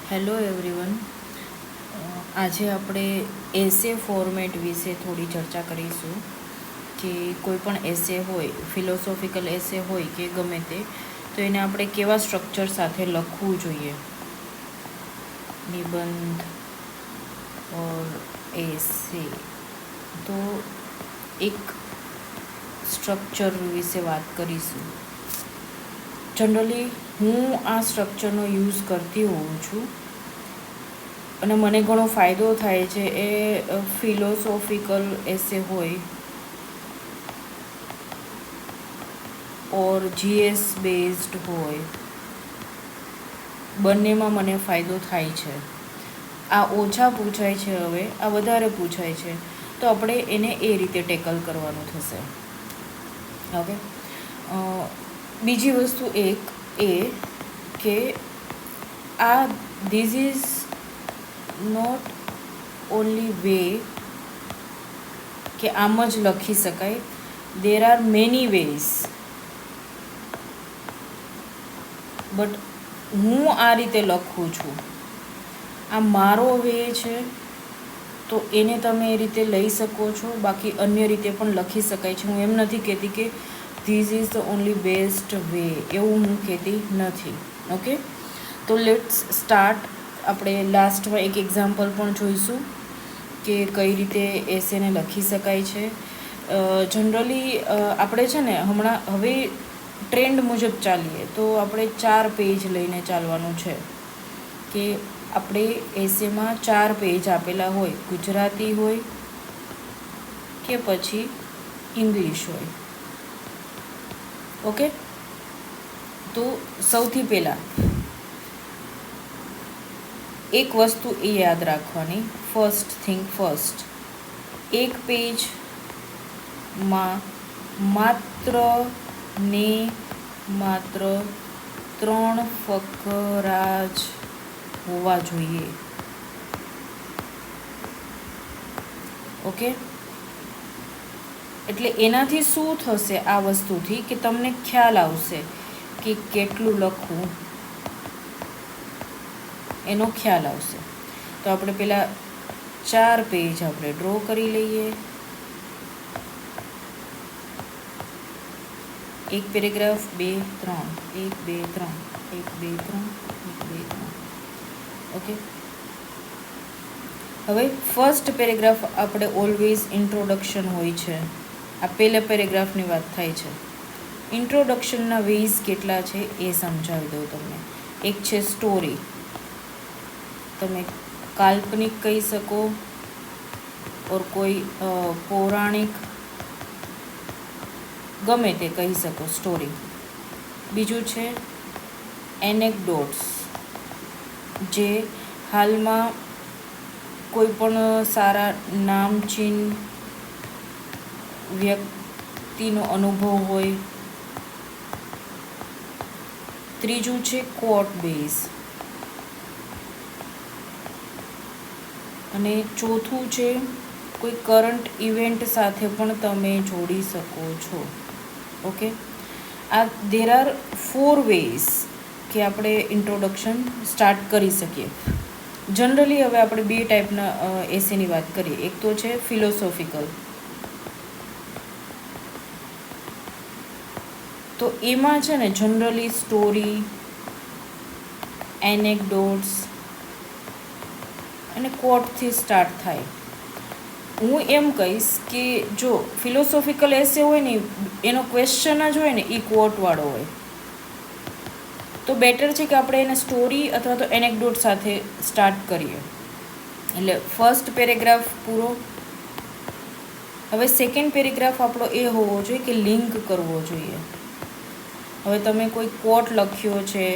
Hello everyone. આજે આપણે એસે format વિશે થોડી ચર્ચા કરીશું કે કોઈ પણ એસે હોય, ફિલોસોફિકલ એસે હોય કે ગમે તે, તો એને આપણે કેવા સ્ટ્રક્ચર સાથે લખવું જોઈએ. નિબંધ ઓર એસે, તો એક સ્ટ્રક્ચર વિશે વાત કરીશું. જનરલી હું આ સ્ટ્રક્ચરનો યુઝ કરતી હોઉં છું અને મને ઘણો ફાયદો થાય છે. એ ફિલોસોફિકલ એસે હોય ઓર જીએસ બેઝડ હોય, બંનેમાં મને ફાયદો થાય છે. આ ઓછા પૂછાય છે, હવે આ વધારે પૂછાય છે, તો આપણે એને એ રીતે ટેકલ કરવાનું થશે. ઓકે. બીજી વસ્તુ એક એ કે આ this is not only way કે આમ જ લખી શકાય. There are many ways, but હું આ રીતે લખું છું, આ મારો વે છે, તો એને તમે એ રીતે લઈ શકો છો. બાકી અન્ય રીતે પણ લખી શકાય છે. હું એમ નથી કહેતી કે this is the only best way, એવું હું કહેતી નથી. ઓકે, તો લેટ્સ સ્ટાર્ટ. આપણે લાસ્ટમાં એક એક્ઝામ્પલ પણ જોઈશું કે કઈ રીતે એસેને લખી શકાય છે. જનરલી આપણે છે ને હમણાં હવે ટ્રેન્ડ મુજબ ચાલીએ તો આપણે 4 પેજ લઈને ચાલવાનું છે કે આપણે એસેમાં 4 પેજ આપેલા હોય, ગુજરાતી હોય કે પછી ઇંગ્લિશ હોય. ઓકે, તો સૌથી પહેલાં એક વસ્તુ એ યાદ રાખવાની, ફર્સ્ટ થિંગ ફર્સ્ટ, એક પેજમાં માત્ર 3 ફકરા જ હોવા જોઈએ. ઓકે, એટલે એનાથી શું થશે, આ વસ્તુથી કે તમને ખ્યાલ આવશે કે કેટલું લખવું, એનો ખ્યાલ આવશે. તો આપણે પહેલાં 4 પેજ આપણે ડ્રો કરી લઈએ. એક પેરેગ્રાફ, 2, 3, 1, 2, 3, 1, 2, 3, 1, 2, 3. ઓકે, હવે ફર્સ્ટ પેરેગ્રાફ આપણે ઓલવેઝ ઇન્ટ્રોડક્શન હોય છે. આ પહેલા પેરેગ્રાફની વાત થાય છે. ઇન્ટ્રોડક્શનના વેઝ કેટલા છે એ સમજાવી દઉં તમને. એક છે સ્ટોરી, તમે કાલ્પનિક કહી શકો ઓર કોઈ પૌરાણિક, ગમે તે કહી શકો, સ્ટોરી. બીજું છે એનેક્ડોટ્સ, જે હાલમાં કોઈ પણ સારા નામચીન વ્યક્તિનો અનુભવ હોય. ત્રીજું છે કોટ બેઝ, અને ચોથું છે કોઈ કરંટ ઇવેન્ટ સાથે પણ તમે જોડી શકો છો. ઓકે, આ દેર આર 4 વેઝ કે આપણે ઇન્ટ્રોડક્શન સ્ટાર્ટ કરી શકીએ. જનરલી હવે આપણે 2 ટાઈપના એસેની વાત કરીએ. એક તો છે ફિલોસોફિકલ, તો એમાં છે ને જનરલી સ્ટોરી, એનેક્ડોટ્સ અને કોટથી સ્ટાર્ટ થાય. હું એમ કહીશ કે જો ફિલોસોફિકલ એસે હોય ને, એનો ક્વેશ્ચન જ હોય ને એ કોટવાળો હોય, તો બેટર છે કે આપણે એને સ્ટોરી અથવા તો એનેક્ડોટ સાથે સ્ટાર્ટ કરીએ. એટલે ફર્સ્ટ પેરેગ્રાફ પૂરો. હવે સેકન્ડ પેરેગ્રાફ આપણો એ હોવો જોઈએ કે લિંક કરવો જોઈએ. હવે તમે કોઈ કોટ લખ્યો છે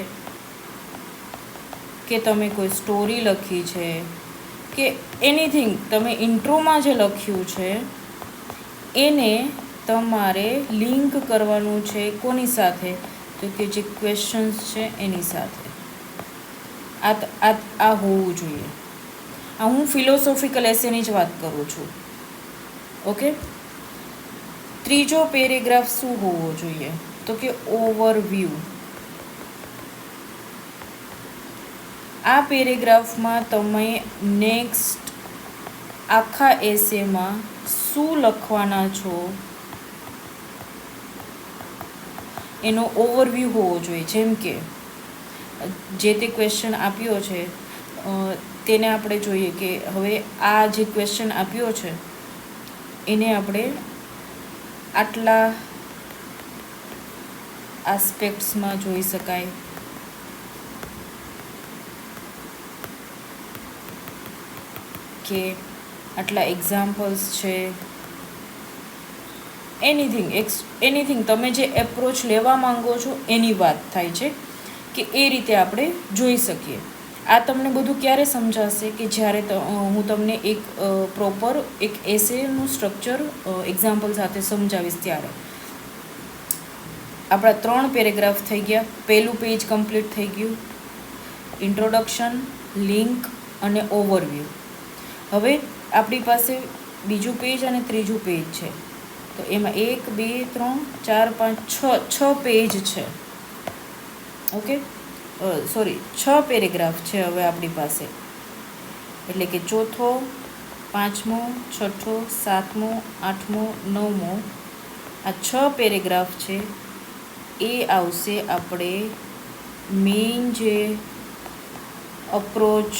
કે તમે કોઈ સ્ટોરી લખી છે કે એનીથિંગ તમે ઇન્ટ્રોમાં જે લખ્યું છે એને તમારે લિંક કરવાનું છે. કોની સાથે? તો કે જે ક્વેશ્ચન્સ છે એની સાથે. આ હોવું જોઈએ. આ હું ફિલોસોફિકલ એસેની જ વાત કરું છું. ઓકે, ત્રીજો પેરેગ્રાફ શું હોવો જોઈએ? તો કે ઓવરવ્યૂ. આ પેરેગ્રાફમાં તમે નેક્સ્ટ આખા એસેમાં શું લખવાના છો એનો ઓવરવ્યૂ હોવો જોઈએ. જેમ કે જે તે ક્વેશ્ચન આપ્યો છે તેને આપણે જોઈએ કે હવે આ જે ક્વેશ્ચન આપ્યો છે એને આપણે આટલા આસ્પેક્ટ્સમાં જોઈ શકાય. કે આટલા એક્ઝામ્પલ્સ છે. એનીથિંગ તમે જે એપ્રોચ લેવા માંગો છો એની વાત થાય છે કે એ રીતે આપણે જોઈ શકીએ. આ તમને બધું ક્યારે સમજાશે કે જ્યારે હું તમને એક પ્રોપર એક એસેનું સ્ટ્રક્ચર એક્ઝામ્પલ સાથે સમજાવીશ ત્યારે. આપણા 3 પેરેગ્રાફ થઈ ગયા. પહેલું પેજ કમ્પ્લીટ થઈ ગયું, ઇન્ટ્રોડક્શન, લિંક અને ઓવરવ્યૂ. હવે આપણી પાસે બીજું પેજ અને ત્રીજું પેજ છે. તો એમાં 1 2 3 4 5 6 પેજ છે. ઓકે, સોરી 6 પેરેગ્રાફ છે હવે આપણી પાસે. એટલે કે ચોથો, 5મો, 6થો, 7મો, 8મો, 9મો આ 6 પેરેગ્રાફ છે એ આવશે આપણે મેઇન જે અપ્રોચ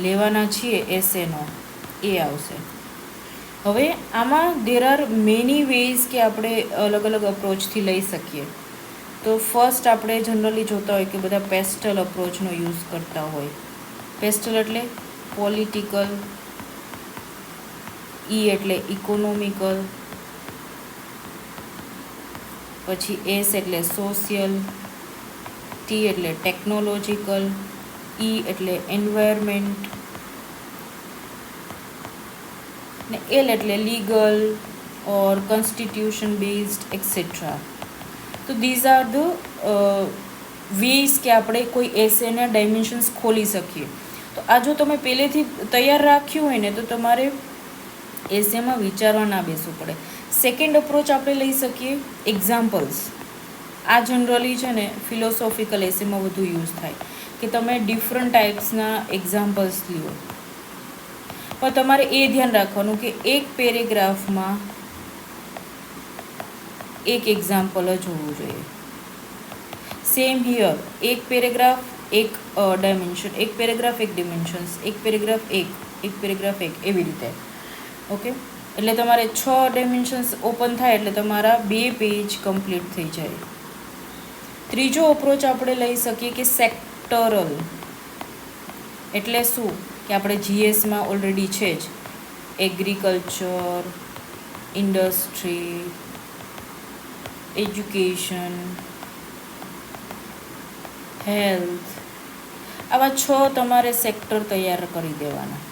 લેવાના છીએ એસેનો એ આવશે. હવે આમાં દેર આર મેની વેઝ કે આપણે અલગ અલગ અપ્રોચથી લઈ શકીએ. તો ફર્સ્ટ આપણે જનરલી જોતા હોય કે બધા પેસ્ટલ અપ્રોચનો યુઝ કરતા હોય. પેસ્ટલ એટલે પોલિટિકલ, ઈ એટલે ઇકોનોમિકલ, પછી એસ એટલે સોશિયલ, ટી એટલે ટેકનોલોજીકલ, ઈ એટલે એન્વાયરમેન્ટ ને એલ એટલે લીગલ ઓર કોન્સ્ટિટ્યુશન બેઝડ એક્સેટ્રા. તો ધીઝ આર ધ વેઝ કે આપણે કોઈ એસેના ડાયમેન્શન્સ ખોલી શકીએ. તો આ જો તમે પહેલેથી તૈયાર રાખ્યું હોય ને તો તમારે એસેમાં વિચારવા ના બેસવું પડે. સેકન્ડ અપ્રોચ આપણે લઈ શકીએ એક્ઝામ્પલ્સ. આ જનરલી છે ને ફિલોસોફિકલ એસેમાં વધુ યુઝ થાય કે તમે ડિફરન્ટ ટાઈપ્સના એક્ઝામ્પલ્સ લ્યો. પણ તમારે એ ધ્યાન રાખવાનું કે એક પેરેગ્રાફમાં એક એક્ઝામ્પલ જ હોવું જોઈએ. સેમ હિયર, એક પેરેગ્રાફ એક ડાયમેન્શન, એક પેરેગ્રાફ એક ડિમેન્શન્સ, એક પેરેગ્રાફ એક પેરેગ્રાફ એક, એવી રીતે. ઓકે, એટલે તમારે 6 ડાયમેન્શન્સ ઓપન થાય એટલે તમારા 2 પેજ કમ્પ્લીટ થઈ જાય. ત્રીજો અપ્રોચ આપણે લઈ શકીએ કે સેક્ટરલ. એટલે શું કે આપણે જીએસમાં ઓલરેડી છે જ એગ્રીકલ્ચર, ઇન્ડસ્ટ્રી, એજ્યુકેશન, હેલ્થ, આવા 6 તમારે સેક્ટર તૈયાર કરી દેવાના.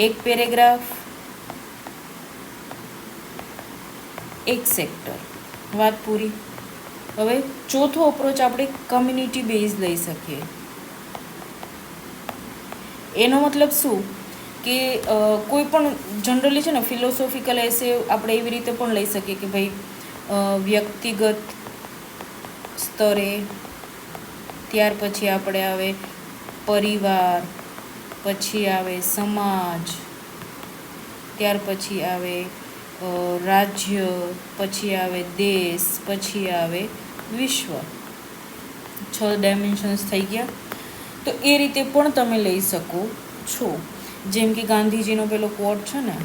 એક પેરેગ્રાફ એક સેક્ટર, વાત પૂરી. હવે ચોથો અપ્રોચ આપણે કમ્યુનિટી બેઝ લઈ શકીએ. એનો મતલબ શું કે કોઈ પણ જનરલી છે ને ફિલોસોફિકલ એસે આપણે એવી રીતે પણ લઈ શકીએ કે ભાઈ વ્યક્તિગત સ્તરે, ત્યાર પછી આપણે આવે પરિવાર, પછી આવે સમાજ, ત્યાર પછી આવે રાજ્ય, પછી આવે દેશ, પછી આવે વિશ્વ. 6 ડાયમેન્શન્સ થઈ ગયા. તો એ રીતે પણ તમે લઈ શકો છો. જેમ કે ગાંધીજીનો પેલો કોટ છે ને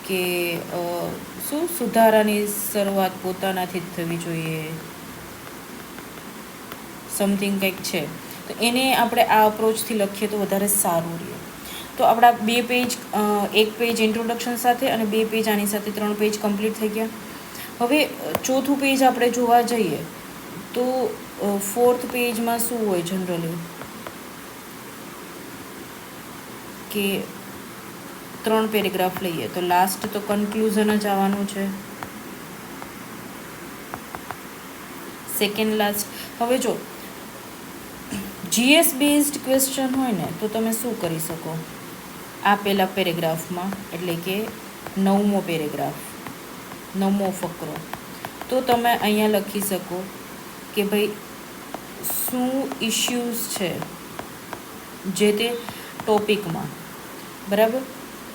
કે શું સુધારાની શરૂઆત પોતાનાથી જ થવી જોઈએ, સમથિંગ કંઈક છે. તો એને આપણે આ અપ્રોચથી લખીએ તો વધારે સારું રહે. તો આપણા 2 પેજ, એક પેજ ઇન્ટ્રોડક્શન સાથે અને 2 પેજ આની સાથે 3 પેજ કમ્પ્લીટ થઈ ગયા. હવે ચોથું પેજ આપણે જોવા જઈએ તો 4th પેજમાં શું હોય જનરલી કે 3 પેરેગ્રાફ લઈએ તો લાસ્ટ તો કન્ક્લુઝન જ આવવાનું છે, સેકન્ડ લાસ્ટ. હવે જો જીએસ બેઝડ ક્વેશ્ચન હોય ને તો તમે શું કરી શકો આ પહેલા પેરેગ્રાફમાં, એટલે કે 9મો પેરેગ્રાફ, 9મો ફકરો. તો તમે અહીંયા લખી શકો કે ભાઈ શું ઇશ્યુઝ છે જે તે ટોપિકમાં, બરાબર.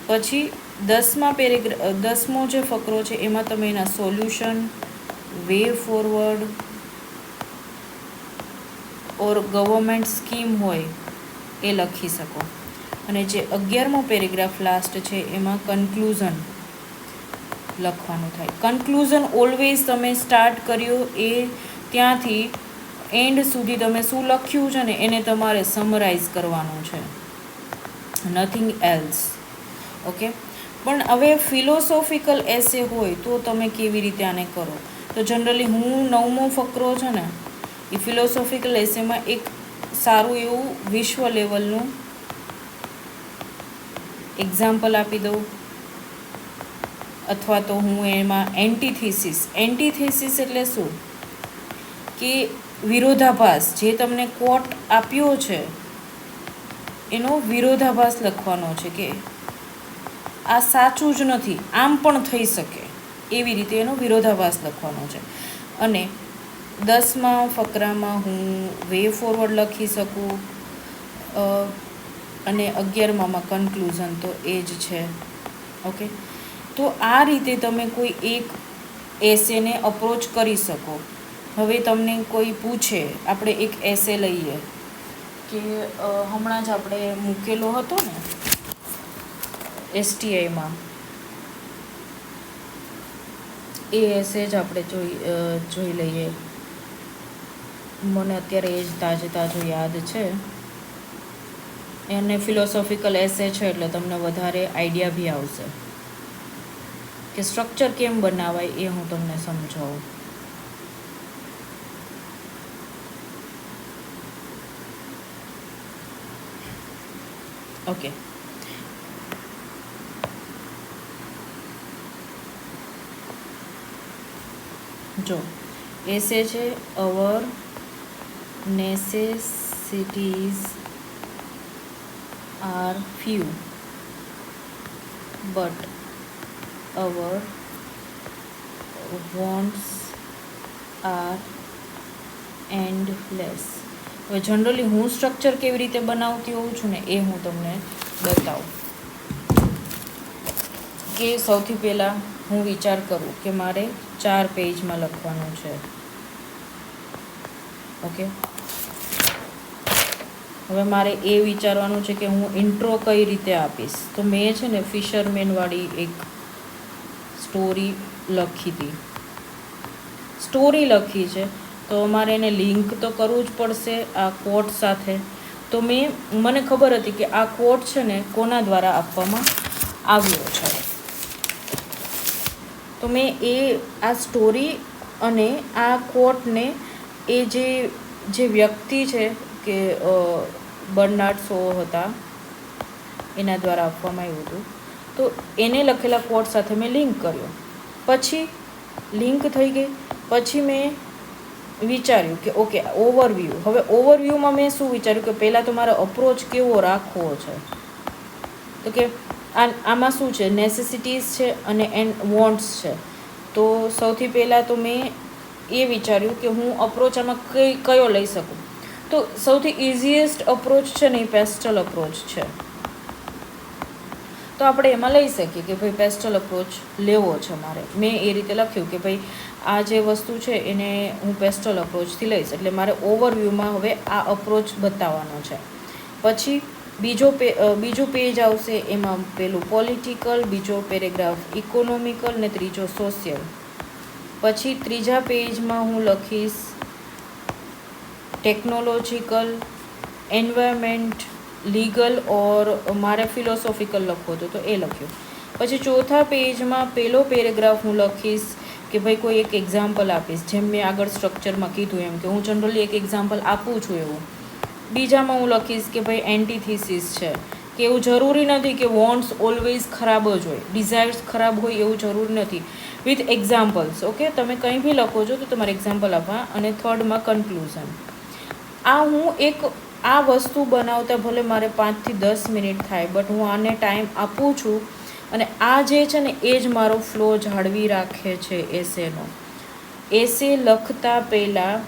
પછી 10મો જે ફકરો છે એમાં તમે એના સોલ્યુશન, વે ફોરવર્ડ ઓર ગવર્મેન્ટ સ્કીમ હોય એ લખી શકો. અને જે 11મો પેરેગ્રાફ લાસ્ટ છે એમાં કન્ક્લુઝન લખવાનું થાય. કન્ક્લુઝન ઓલવેઝ તમે સ્ટાર્ટ કર્યો એ ત્યાંથી એન્ડ સુધી તમે શું લખ્યું છે ને એને તમારે સમરાઇઝ કરવાનું છે, નથિંગ એલ્સ. ઓકે. પણ હવે ફિલોસોફિકલ એસે હોય તો તમે કેવી રીતે આને કરો? તો જનરલી હું 9મો ફકરો છે ને એ ફિલોસોફિકલ એસેમાં એક સારું એવું વિશ્વ લેવલનું એક્ઝામ્પલ આપી દઉં, અથવા તો હું એમાં એન્ટીથીસિસ એટલે શું કે વિરોધાભાસ, જે તમને કોટ આપ્યો છે એનો વિરોધાભાસ લખવાનો છે કે આ સાચું જ નથી, આમ પણ થઈ શકે, એવી રીતે એનો વિરોધાભાસ લખવાનો છે. અને 10મા ફકરામાં હું વે ફોરવર્ડ લખી શકું, અને 11મામાં કન્ક્લુઝન તો એ જ છે. ઓકે. તો આ રીતે તમે કોઈ એક એસેને અપ્રોચ કરી શકો. હવે તમને કોઈ પૂછે, આપણે એક એસે લઈએ કે હમણાં જ આપણે મૂકેલો હતો ને STIમાં, એ એસે જ આપણે જોઈ લઈએ. મને અત્યારે એ જ તાજો યાદ છે. એને ફિલોસોફિકલ એસે છે એટલે તમને વધારે આઈડિયા બી આવશે કે સ્ટ્રક્ચર કેમ બનાવાય, એ હું તમને સમજાવું. ઓકે. જો એસે છે our necessities are few but our wants are endless. હવે જનરલી હું સ્ટ્રક્ચર કેવી રીતે બનાવતી હોઉં છું ને એ હું તમને બતાવું. કે સૌથી પહેલાં હું વિચાર કરું કે મારે 4 પેજમાં લખવાનું છે. ઓકે. હવે મારે એ વિચારવાનું છે કે હું ઇન્ટ્રો કઈ રીતે આપીશ. તો મેં છે ને ફિશરમેનવાળી એક સ્ટોરી લખી છે, તો અમારે એને લિંક તો કરવું જ પડશે આ કોટ સાથે. તો મને ખબર હતી કે આ કોટ છે ને કોના દ્વારા આપવામાં આવ્યો છે. તો મેં આ સ્ટોરી અને આ કોટને એ જે વ્યક્તિ છે કે બર્નાર્ડ શો હતા એના દ્વારા આપવામાં આવ્યું હતું, તો એને લખેલા કોટ સાથે મેં લિંક કર્યો. પછી લિંક થઈ ગઈ. પછી મેં વિચાર્યું કે ઓકે ઓવરવ્યૂ. હવે ઓવરવ્યૂમાં મેં શું વિચાર્યું કે પહેલાં તો મારે અપ્રોચ કેવો રાખવો છે. તો કે આમાં શું છે, નેસેસિટીઝ છે અને વોન્ટ્સ છે. તો સૌથી પહેલાં તો મેં એ વિચાર્યું કે હું અપ્રોચ આમાં કયો લઈ શકું. તો સૌથી ઇઝીએસ્ટ અપ્રોચ છે ને એ પેસ્ટલ અપ્રોચ છે. તો આપણે એમાં લઈ શકીએ કે ભાઈ પેસ્ટલ અપ્રોચ લેવો છે મારે. મેં એ રીતે લખ્યું કે ભાઈ આ જે વસ્તુ છે એને હું પેસ્ટલ અપ્રોચથી લઈશ, એટલે મારે ઓવરવ્યૂમાં હવે આ અપ્રોચ બતાવવાનો છે. પછી બીજું પેજ આવશે, એમાં પેલું પોલિટિકલ, બીજો પેરેગ્રાફ ઇકોનોમિકલ ને ત્રીજો સોશિયલ. પછી ત્રીજા પેજમાં હું લખીશ ટેકનોલોજીકલ, એન્વાયરમેન્ટ, લીગલ ઓર મારે ફિલોસોફિકલ લખવો હતો તો એ લખ્યું. પછી ચોથા પેજમાં પહેલો પેરેગ્રાફ હું લખીશ કે ભાઈ કોઈ એક એક્ઝામ્પલ આપીશ, જેમ મેં આગળ સ્ટ્રક્ચરમાં કીધું એમ કે હું જનરલી એક એક્ઝામ્પલ આપું છું એવું. બીજામાં હું લખીશ કે ભાઈ એન્ટીથીસિસ છે, કે એવું જરૂરી નથી કે વોન્ટ્સ ઓલવેઝ ખરાબ જ હોય, ડિઝાયર્સ ખરાબ હોય એવું જરૂરી નથી, વિથ એક્ઝામ્પલ્સ. ઓકે. તમે કંઈ બી લખો છો તો તમારે એક્ઝામ્પલ આપવા. અને થર્ડમાં કન્ક્લુઝન. હું આ વસ્તુ બનાવતા ભલે મારે 5 થી 10 મિનિટ થાય, બટ હું આને ટાઈમ આપું છું. અને આ જે છે ને એ જ મારો ફ્લો જાળવી રાખે છે એસેનો. એસે લખતા પહેલાં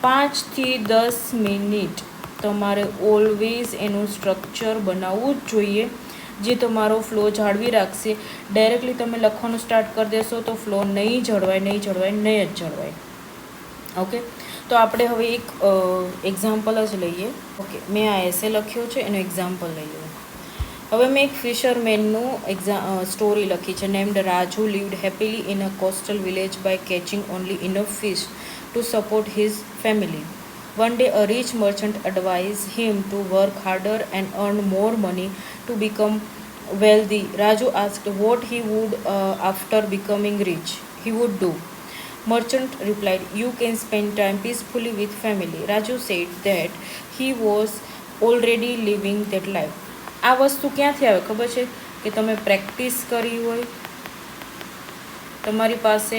5 થી 10 મિનિટ તમારે ઓલવેઝ એનું સ્ટ્રક્ચર બનાવવું જ જોઈએ, જે તમારો ફ્લો જાળવી રાખશે. ડાયરેક્ટલી તમે લખવાનું સ્ટાર્ટ કરી દેશો તો ફ્લો નહીં જ જળવાય. ઓકે, તો આપણે હવે એક એક્ઝામ્પલ જ લઈએ. ઓકે, મેં આ એસે લખ્યો છે, એનો એક્ઝામ્પલ લઈએ. હવે મેં એક ફિશરમેનનું સ્ટોરી લખી છે. Named Raju lived happily in a coastal village by catching only enough fish to support his family. One day a rich merchant advised him to work harder and earn more money to become wealthy. Raju asked what he would after becoming rich he would do. Merchant replied, you can spend time peacefully with family. Raju said that he was already living that life. આ વસ્તુ ક્યાંથી આવે ખબર છે? કે તમે practice કરી હોય, તમારી પાસે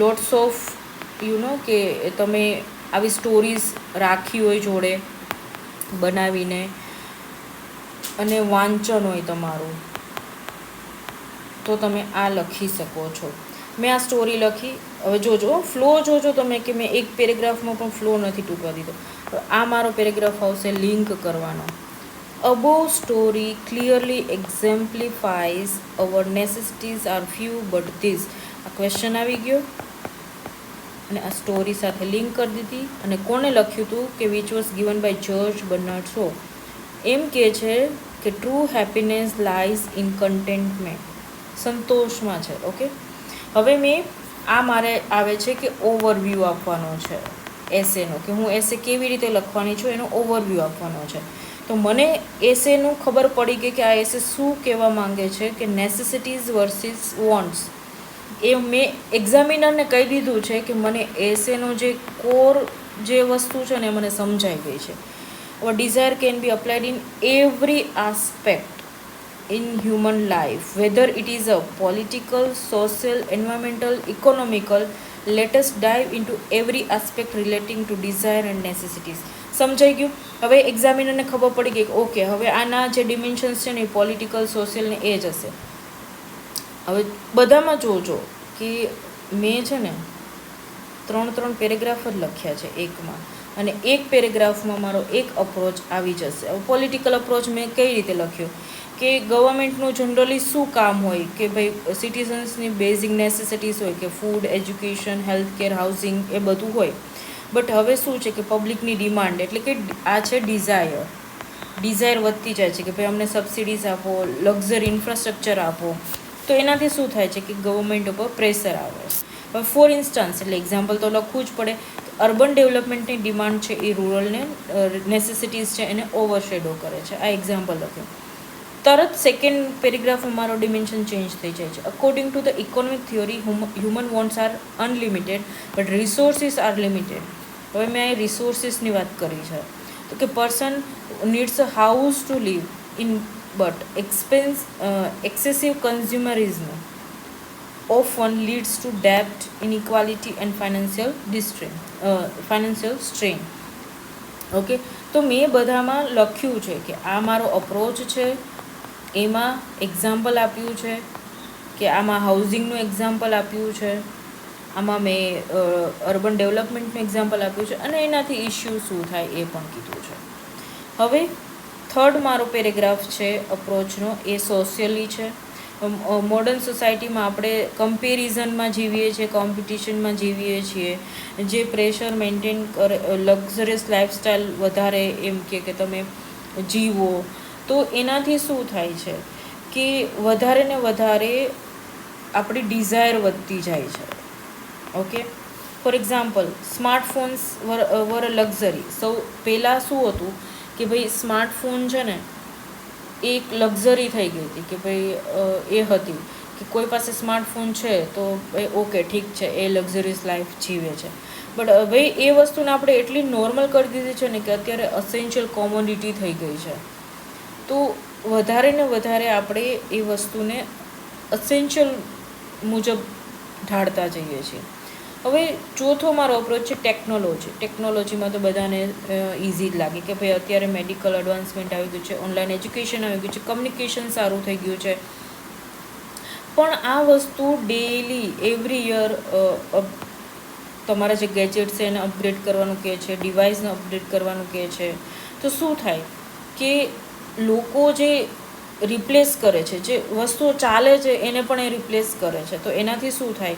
લોટ્સ ઓફ કે તમે આવી સ્ટોરીઝ રાખી હોય જોડે બનાવીને, અને વાંચન હોય તમારું, તો તમે આ લખી શકો છો. મેં આ સ્ટોરી લખી. હવે જોજો ફ્લો જોજો તમે, કે મેં એક પેરેગ્રાફમાં પણ ફ્લો નથી તૂટવા દીધો. આ મારો પેરેગ્રાફ આવશે લિંક કરવાનો. Above story clearly exemplifies our necessities are few but this. આ ક્વેશ્ચન આવી ગયો અને આ સ્ટોરી સાથે લિંક કરી દીધી. અને કોણે લખ્યું હતું? કે which was given by George Bernard Shaw. એમ કહે છે કે true happiness lies in contentment, સંતોષમાં છે. ઓકે, હવે મારે આવે છે કે ઓવરવ્યૂ આપવાનો છે એસેનો, કે હું એસે કેવી રીતે લખવાની છું એનો ઓવરવ્યૂ આપવાનો છે. તો મને એસેનું ખબર પડી ગઈ કે આ એસે શું કહેવા માંગે છે, કે નેસેસિટીઝ વર્સિસ વોન્ટ્સ. એ મેં એક્ઝામિનરને કહી દીધું છે કે મને એસેનો જે કોર જે વસ્તુ છે ને એ મને સમજાઈ ગઈ છે. હવે desire can be applied in every aspect in human life, whether it is a political, social, environmental, economical. Let us dive into every aspect relating to desire and necessities. સમજાઈ ગયું? હવે એક્ઝામિનરને ખબર પડી ગઈ કે ઓકે, હવે આના જે ડિમેન્શન્સ છે ને એ પોલિટિકલ, સોશિયલ ને એ જ હશે. હવે બધામાં જોજો કે મેં છે ને 3 પેરેગ્રાફ જ લખ્યા છે એકમાં, અને એક પેરેગ્રાફમાં મારો એક અપ્રોચ આવી જશે. હવે પોલિટિકલ અપ્રોચ મેં કઈ રીતે લખ્યો, કે ગવર્મેન્ટનું જનરલી શું કામ હોય, કે ભાઈ સિટીઝન્સની બેઝિક નેસેસિટીઝ હોય, કે food, education, health care, housing, એ બધું હોય. બટ હવે શું છે કે પબ્લિકની ડિમાન્ડ, એટલે કે આ છે ડિઝાયર વધતી જાય છે, કે ભાઈ અમને સબસિડીઝ આપો, લક્ઝરી ઇન્ફ્રાસ્ટ્રક્ચર આપો. તો એનાથી શું થાય છે કે ગવર્મેન્ટ ઉપર પ્રેશર આવે. હવે ફોર ઇન્સ્ટન્સ, એટલે એક્ઝામ્પલ તો લખવું જ પડે. અર્બન ડેવલપમેન્ટની ડિમાન્ડ છે એ રૂરલને નેસેસિટીઝ છે એને ઓવરશેડો કરે છે. આ એક્ઝામ્પલ લખ્યું. તરત સેકન્ડ પેરેગ્રાફમાં મારો ડિમેન્શન ચેન્જ થઈ જાય છે. According to the economic theory human wants are unlimited but resources are limited. હવે મેં અહીં રિસોર્સિસની વાત કરી છે. તો કે person needs a house to live in but excessive consumerism often leads to debt, inequality and financial strain. Okay, તો મેં બધામાં લખ્યું છે કે આ મારો અપ્રોચ છે, એમાં એક્ઝામ્પલ આપ્યું છે, કે આમાં હાઉસિંગનું એક્ઝામ્પલ આપ્યું છે, આમાં મેં અર્બન ડેવલપમેન્ટનું એક્ઝામ્પલ આપ્યું છે, અને એનાથી ઇશ્યુ શું થાય એ પણ કીધું છે. હવે થર્ડ મારો પેરેગ્રાફ છે અપ્રોચનો, એ સોશિયલી છે. મોડર્ન સોસાયટીમાં આપણે કમ્પેરિઝનમાં જીવીએ છીએ, કોમ્પિટિશનમાં જીવીએ છીએ, જે પ્રેશર મેન્ટેન કરે, લક્ઝરિયસ લાઈફસ્ટાઈલ વધારે એમ કે તમે જીવો, તો એનાથી શું થાય છે કે વધારે ને વધારે આપણી ડિઝાયર વધતી જાય છે. Okay, for example, smartphones were luxury. પહેલાં શું હતું કે ભાઈ સ્માર્ટફોન છે ને એક લક્ઝરી થઈ ગઈ હતી, કે ભાઈ એ હતી કે કોઈ પાસે સ્માર્ટફોન છે તો ઓકે ઠીક છે, એ લક્ઝરીસ લાઈફ જીવે છે. બટ હવે એ વસ્તુને આપણે એટલી નોર્મલ કરી દીધી છે ને કે અત્યારે અસેન્શિયલ કોમોડિટી થઈ ગઈ છે. તો વધારે ને વધારે આપણે એ વસ્તુને અસેન્શિયલ મુજબ ઢાળતા જઈએ છીએ. હવે ચોથો મારો અપ્રોચ છે ટેકનોલોજી. ટેકનોલોજીમાં તો બધાને ઇઝી જ લાગે કે ભાઈ અત્યારે મેડિકલ એડવાન્સમેન્ટ આવી ગયું છે, ઓનલાઈન એજ્યુકેશન આવી ગયું છે, કમ્યુનિકેશન સારું થઈ ગયું છે. પણ આ વસ્તુ ડેઈલી એવરી યર તમારા જે ગેજેટ્સ છે એને અપગ્રેડ કરવાનું કહે છે, ડિવાઇસને અપગ્રેડ કરવાનું કહે છે. તો શું થાય કે લોકો જે રિપ્લેસ કરે છે, જે વસ્તુઓ ચાલે છે એને પણ એ રિપ્લેસ કરે છે. તો એનાથી શું થાય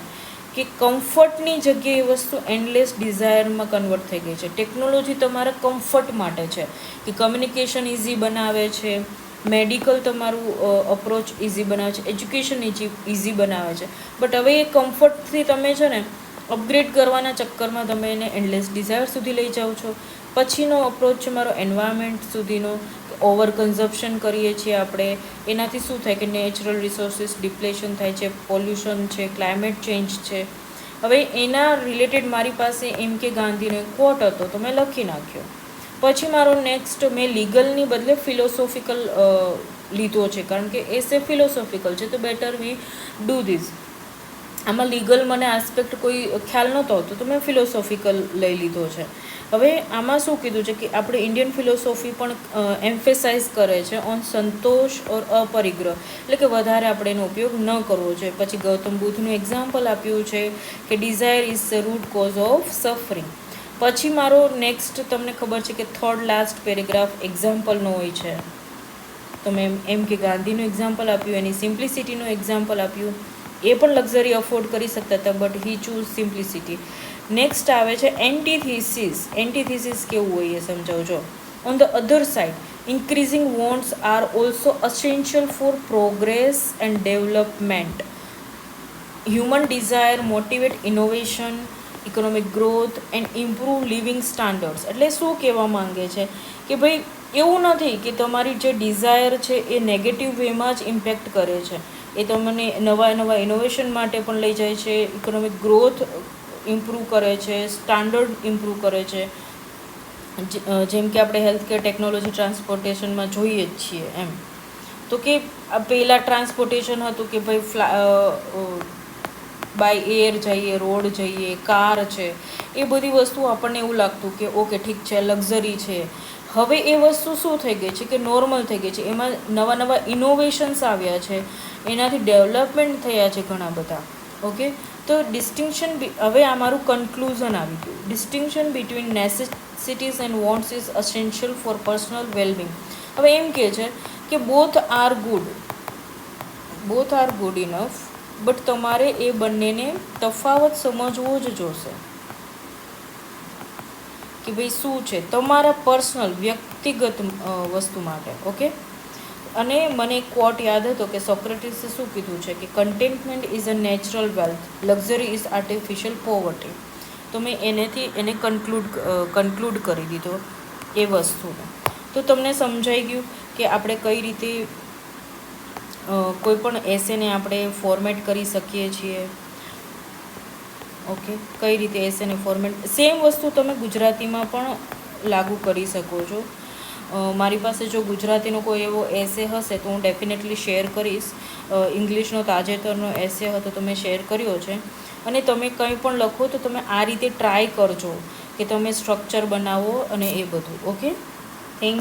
કે કમ્ફર્ટની જગ્યાએ એ વસ્તુ એન્ડલેસ ડિઝાયરમાં કન્વર્ટ થઈ ગઈ છે. ટેકનોલોજી તમારા કમ્ફર્ટ માટે છે, કે કમ્યુનિકેશન ઇઝી બનાવે છે, મેડિકલ તમારું અપ્રોચ ઇઝી બનાવે છે, એજ્યુકેશન ઇઝી બનાવે છે. બટ હવે એ કમ્ફર્ટથી તમે છે ને અપગ્રેડ કરવાના ચક્કરમાં તમે એને એન્ડલેસ ડિઝાયર સુધી લઈ જાઓ છો. પછીનો અપ્રોચ છે મારો એન્વાયરમેન્ટ સુધીનો. ઓવર કન્ઝપ્શન કરીએ છીએ આપણે, એનાથી શું થાય કે નેચરલ રિસોર્સિસ ડિપ્લેશન થાય છે, પોલ્યુશન છે, ક્લાઇમેટ ચેન્જ છે. હવે એના રિલેટેડ મારી પાસે એમ કે ગાંધીનો એક કોટ હતો તો મેં લખી નાખ્યો. પછી મારો નેક્સ્ટ મેં લીગલની બદલે ફિલોસોફિકલ લીધો છે, કારણ કે એસે ફિલોસોફિકલ છે તો બેટર વી ડૂ ધીસ. આમાં લીગલ મને આસ્પેક્ટ કોઈ ખ્યાલ નહોતો આવતો તો મેં ફિલોસોફિકલ લઈ લીધો છે. હવે આમાં શું કીધું છે કે આપણે ઇન્ડિયન ફિલોસોફી પણ એમ્ફેસાઇઝ કરે છે ઓન સંતોષ ઓર અપરિગ્રહ, એટલે કે વધારે આપણે એનો ઉપયોગ ન કરવો જોઈએ. પછી ગૌતમ બુદ્ધનું એક્ઝામ્પલ આપ્યું છે કે desire is the root cause of suffering. પછી મારો નેક્સ્ટ તમને ખબર છે કે થર્ડ લાસ્ટ પેરેગ્રાફ એક્ઝામ્પલનો હોય છે. તો મેં એમ કે ગાંધીનું એક્ઝામ્પલ આપ્યું, એની સિમ્પ્લિસિટીનું એક્ઝામ્પલ આપ્યું. એ પણ લક્ઝરી અફોર્ડ કરી શકતા હતા but he choose simplicity. Next આવે છે એન્ટીથીસિસ. એન્ટીથીસિસ કેવું હોય એ સમજાવજો. On the other side, increasing wants are also essential for progress and development. Human desire motivate innovation, economic growth and improve living standards. એટલે શું કહેવા માંગે છે કે ભાઈ એવું નથી કે તમારી જે ડિઝાયર છે એ નેગેટિવ વેમાં જ ઇમ્પેક્ટ કરે છે. એ તમને નવા ઇનોવેશન માટે પણ લઈ જાય છે, ઇકોનોમિક ગ્રોથ ઇમ્પ્રૂવ કરે છે, સ્ટાન્ડર્ડ ઇમ્પ્રૂવ કરે છે. જેમ કે આપણે હેલ્થકેર, ટેકનોલોજી, ટ્રાન્સપોર્ટેશનમાં જોઈએ જ છીએ એમ. તો કે પહેલાં ટ્રાન્સપોર્ટેશન હતું કે ભાઈ બાય એર જઈએ, રોડ જઈએ, કાર છે, એ બધી વસ્તુ આપણને એવું લાગતું કે ઓકે ઠીક છે, લક્ઝરી છે. હવે એ વસ્તુ શું થઈ ગઈ છે કે નોર્મલ થઈ ગઈ છે. એમાં નવા ઇનોવેશન્સ આવ્યા છે, એનાથી ડેવલપમેન્ટ થયા છે ઘણા બધા. ઓકે, તો ડિસ્ટિંક્શન, હવે આ મારું કન્ક્લુઝન આવી ગયું. Distinction between necessities and wants is essential for personal wellbeing. હવે એમ કહે છે કે both are good enough, but તમારે એ બંનેને તફાવત સમજવો જ જોશે કે ભાઈ શું છે તમારા પર્સનલ વ્યક્તિગત વસ્તુ માટે. ઓકે, અને મને એક કોટ યાદ હતો કે સોક્રેટિસે શું કીધું છે કે containment is a natural wealth, luxury is artificial poverty. તો મેં એને કન્ક્લુડ કરી દીધો એ વસ્તુને. તો તમને સમજાઈ ગયું કે આપણે કઈ રીતે કોઈ પણ એસેને આપણે ફોર્મેટ કરી શકીએ છીએ. ઓકે, કઈ રીતે એસેને ફોર્મેટ, સેમ વસ્તુ તમે ગુજરાતીમાં પણ લાગુ કરી શકો છો. મારી પાસે જો ગુજરાતીનો કોઈ એવો એસે હશે તો હું ડેફિનેટલી શેર કરીશ. ઇંગ્લિશનો તાજેતરનો એસે હતો તો મેં શેર કર્યો છે. અને તમે કંઈ પણ લખો તો તમે આ રીતે ટ્રાય કરજો કે તમે સ્ટ્રક્ચર બનાવો અને એ બધું. Okay, thank